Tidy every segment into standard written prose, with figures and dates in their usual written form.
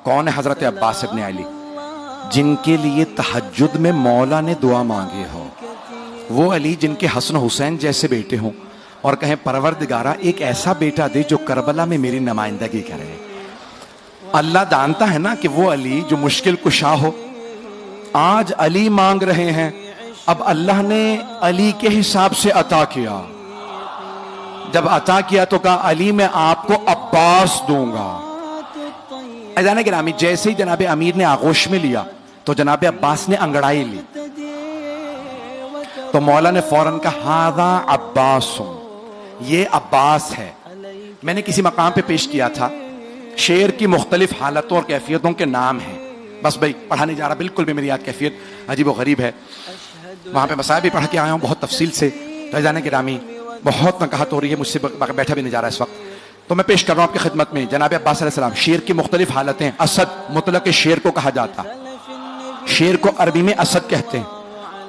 کون ہے حضرت عباس ابن علی؟ جن کے لیے تہجد میں مولا نے دعا مانگی ہو، وہ علی جن کے حسن حسین جیسے بیٹے ہوں اور کہیں پروردگارہ ایک ایسا بیٹا دے جو کربلا میں میری نمائندگی کرے۔ اللہ جانتا ہے نا کہ وہ علی جو مشکل کشا ہو، آج علی مانگ رہے ہیں، اب اللہ نے علی کے حساب سے عطا کیا۔ جب عطا کیا تو کہا علی میں آپ کو عباس دوں گا۔ عزیزان گرامی، جیسے ہی جناب امیر نے آغوش میں لیا تو جناب عباس نے انگڑائی لی، تو مولا نے فوراً کہا ہذا عباس، یہ عباس ہے۔ میں نے کسی مقام پہ پیش کیا تھا، شعر کی مختلف حالتوں اور کیفیتوں کے نام ہیں، بس بھائی پڑھا نہیں جا رہا، بالکل بھی میری یاد کیفیت عجیب و غریب ہے، وہاں پہ مسائل بھی پڑھ کے آیا ہوں بہت تفصیل سے۔ عزیزان گرامی، بہت نقاہت ہو رہی ہے، مجھ سے بیٹھا بھی نہیں جا رہا اس وقت، تو میں پیش کر رہا ہوں آپ کی خدمت میں جناب عباس علیہ السلام۔ شعر کی مختلف حالتیں، اسد مطلق شعر کو کہا جاتا، شعر کو عربی میں اسد کہتے ہیں،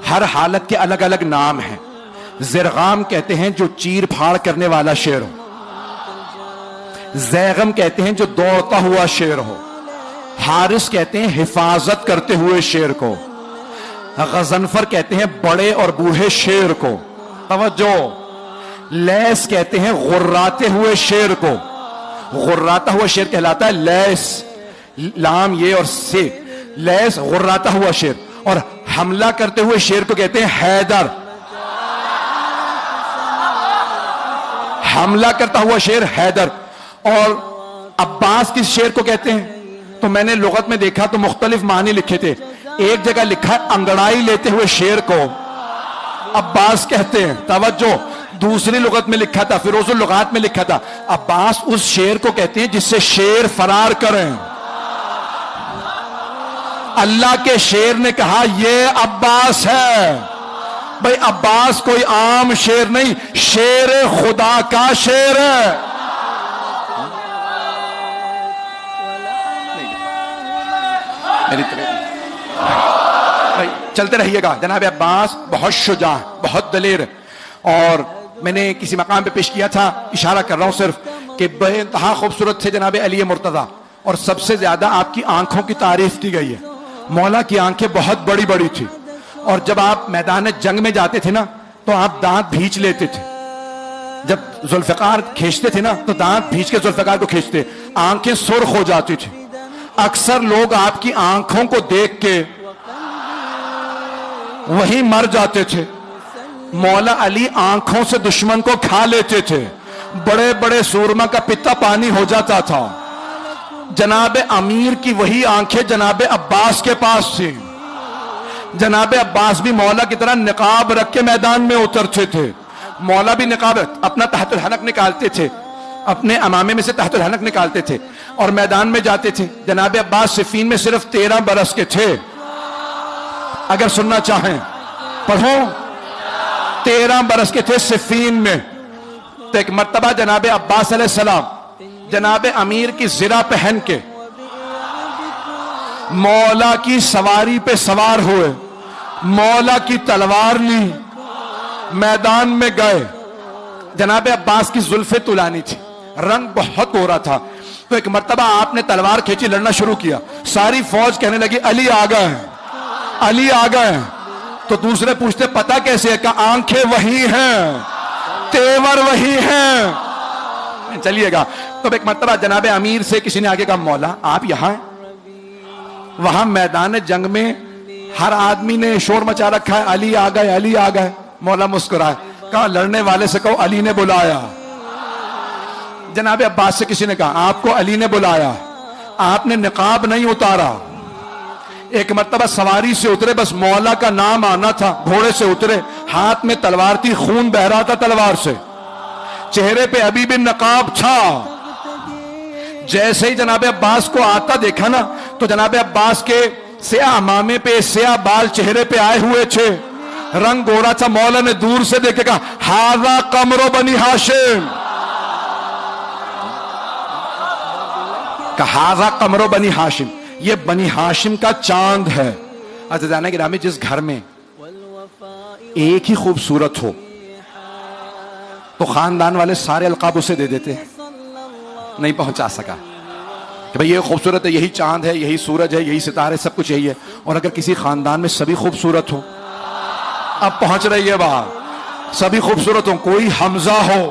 ہر حالت کے الگ الگ نام ہیں۔ زرغام کہتے ہیں جو چیر پھاڑ کرنے والا شعر ہو، زیغم کہتے ہیں جو دوڑتا ہوا شعر ہو، حارس کہتے ہیں حفاظت کرتے ہوئے شعر کو، غضنفر کہتے ہیں بڑے اور بوڑھے شعر کو، توجہ، لیس کہتے ہیں غراتے ہوئے شعر کو، غراتا ہوا شعر کہلاتا ہے لیس، لام یہ اور سے، لیس غراتا ہوا شعر، اور حملہ کرتے ہوئے شعر کو کہتے ہیں حیدر، حملہ کرتا ہوا شعر حیدر۔ اور عباس کس شعر کو کہتے ہیں؟ تو میں نے لغت میں دیکھا تو مختلف معنی لکھے تھے، ایک جگہ لکھا ہے انگڑائی لیتے ہوئے شعر کو عباس کہتے ہیں، توجہ، دوسری لغت میں لکھا تھا، فیروز اللغات میں لکھا تھا عباس اس شعر کو کہتے ہیں جس سے شیر فرار کریں۔ اللہ کے شیر نے کہا یہ عباس ہے، بھئی عباس کوئی عام شیر نہیں، شیر خدا کا شیر ہے۔ چلتے رہیے گا۔ جناب عباس بہت شجاع، بہت دلیر، اور میں نے کسی مقام پہ پیش کیا تھا، اشارہ کر رہا ہوں صرف، کہ بے انتہا خوبصورت تھے جناب علی مرتضیٰ، اور سب سے زیادہ آپ کی آنکھوں کی تعریف کی گئی ہے۔ مولا کی آنکھیں بہت بڑی بڑی تھی، اور جب آپ میدان جنگ میں جاتے تھے نا تو آپ دانت بھینچ لیتے تھے، جب ذوالفقار کھینچتے تھے نا تو دانت بھینچ کے ذوالفقار کو کھینچتے، آنکھیں سرخ ہو جاتی تھی۔ اکثر لوگ آپ کی آنکھوں کو دیکھ کے وہی مر جاتے تھے۔ مولا علی آنکھوں سے دشمن کو کھا لیتے تھے، بڑے بڑے سورما کا پتا پانی ہو جاتا تھا۔ جناب امیر کی وہی آنکھیں جناب عباس کے پاس تھی۔ جناب عباس بھی مولا کی طرح نقاب رکھ کے میدان میں اترتے تھے، مولا بھی نقاب اپنا تحت الحلق نکالتے تھے، اپنے امامے میں سے تحت الحلق نکالتے تھے اور میدان میں جاتے تھے۔ جناب عباس صفین میں صرف 13 برس کے تھے، اگر سننا چاہیں پڑھو، 13 برس کے تھے صفین میں۔ تو ایک مرتبہ جناب عباس علیہ السلام جناب امیر کی زرہ پہن کے مولا کی سواری پہ سوار ہوئے، مولا کی تلوار لی، میدان میں گئے۔ جناب عباس کی زلفیں طولانی تھی، رنگ بہت گورا تھا، تو ایک مرتبہ آپ نے تلوار کھینچی، لڑنا شروع کیا، ساری فوج کہنے لگی علی آ گئے ہیں، علی آ گئے ہیں۔ تو دوسرے پوچھتے پتہ کیسے ہے؟ کہ آنکھیں وہی ہیں، تیور وہی ہیں۔ چلیے گا۔ تو ایک مرتبہ جناب امیر سے کسی نے آگے کہا مولا آپ یہاں ہیں؟ وہاں میدان جنگ میں ہر آدمی نے شور مچا رکھا ہے علی آ گئے، علی آ گئے۔ مولا مسکرائے، کہا لڑنے والے سے کہو علی نے بلایا۔ جناب عباس سے کسی نے کہا آپ کو علی نے بلایا، آپ نے نقاب نہیں اتارا۔ ایک مرتبہ سواری سے اترے، بس مولا کا نام آنا تھا، گھوڑے سے اترے، ہاتھ میں تلوار تھی، خون بہ رہا تھا تلوار سے، چہرے پہ ابھی بھی نقاب تھا۔ جیسے ہی جناب عباس کو آتا دیکھا نا تو جناب عباس کے سیاہ امامے پہ سیاہ بال چہرے پہ آئے ہوئے تھے، رنگ گورا تھا۔ مولا نے دور سے دیکھ کے کہا ہذا قمر بنی ہاشم، کہا ہذا قمر بنی ہاشم، یہ بنی ہاشم کا چاند ہے۔ عزیزان گرامی، جس گھر میں ایک ہی خوبصورت ہو تو خاندان والے سارے القاب اسے دے دیتے، نہیں پہنچا سکا۔ کہ بھئی یہ خوبصورت ہے، یہی چاند ہے، یہی سورج ہے، یہی ستارے، سب کچھ یہی ہے. اور اگر کسی خاندان میں سبھی خوبصورت ہو، اب پہنچ رہی ہے بات، سبھی خوبصورت ہوں، کوئی حمزہ ہو،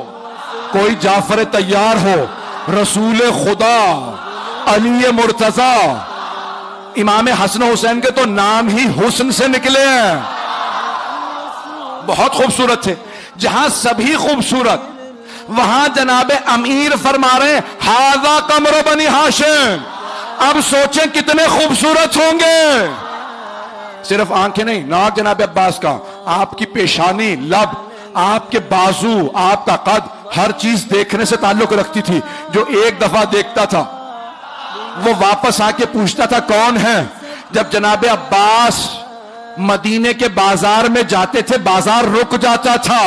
کوئی جعفر طیار ہو، رسول خدا علی مرتضی، امام حسن حسین کے تو نام ہی حسن سے نکلے ہیں، بہت خوبصورت تھے. جہاں سبھی خوبصورت، وہاں جناب امیر فرما رہے ہیں ھذا قمر بنی ہاشم. اب سوچیں کتنے خوبصورت ہوں گے. صرف آنکھیں نہیں، ناک جناب عباس کا، آپ کی پیشانی، لب، آپ کے بازو، آپ کا قد، ہر چیز دیکھنے سے تعلق رکھتی تھی. جو ایک دفعہ دیکھتا تھا وہ واپس آ کے پوچھتا تھا کون ہے. جب جناب عباس مدینے کے بازار میں جاتے تھے بازار رک جاتا تھا.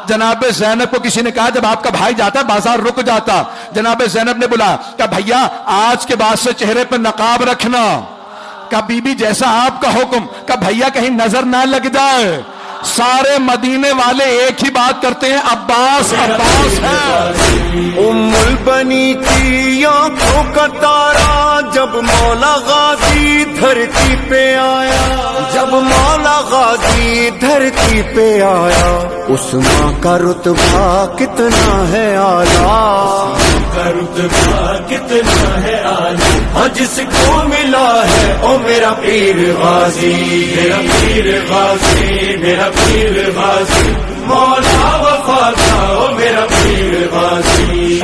جناب زینب کو کسی نے کہا جب آپ کا بھائی جاتا ہے بازار رک جاتا. جناب زینب نے بولا کہ بھیا آج کے بعد سے چہرے پہ نقاب رکھنا. کہ بی بی جیسا آپ کا حکم. کہ بھیا کہیں نظر نہ لگ جائے. سارے مدینے والے ایک ہی بات کرتے ہیں عباس عباس ہے. ام البنی کی آنکھوں کا تارا جب مولا غازی دھرتی پہ آیا، جب مولا غازی دھرتی پہ آیا، اس ماں کا رتبہ کتنا ہے اعلیٰ، کا رتبہ کتنا ہے اعلیٰ. ہاں جس کو ملا ہے او میرا پیر غازی، میرا پیر غازی، میرا پیر غازی، مولا وفا کا او میرا پیر غازی.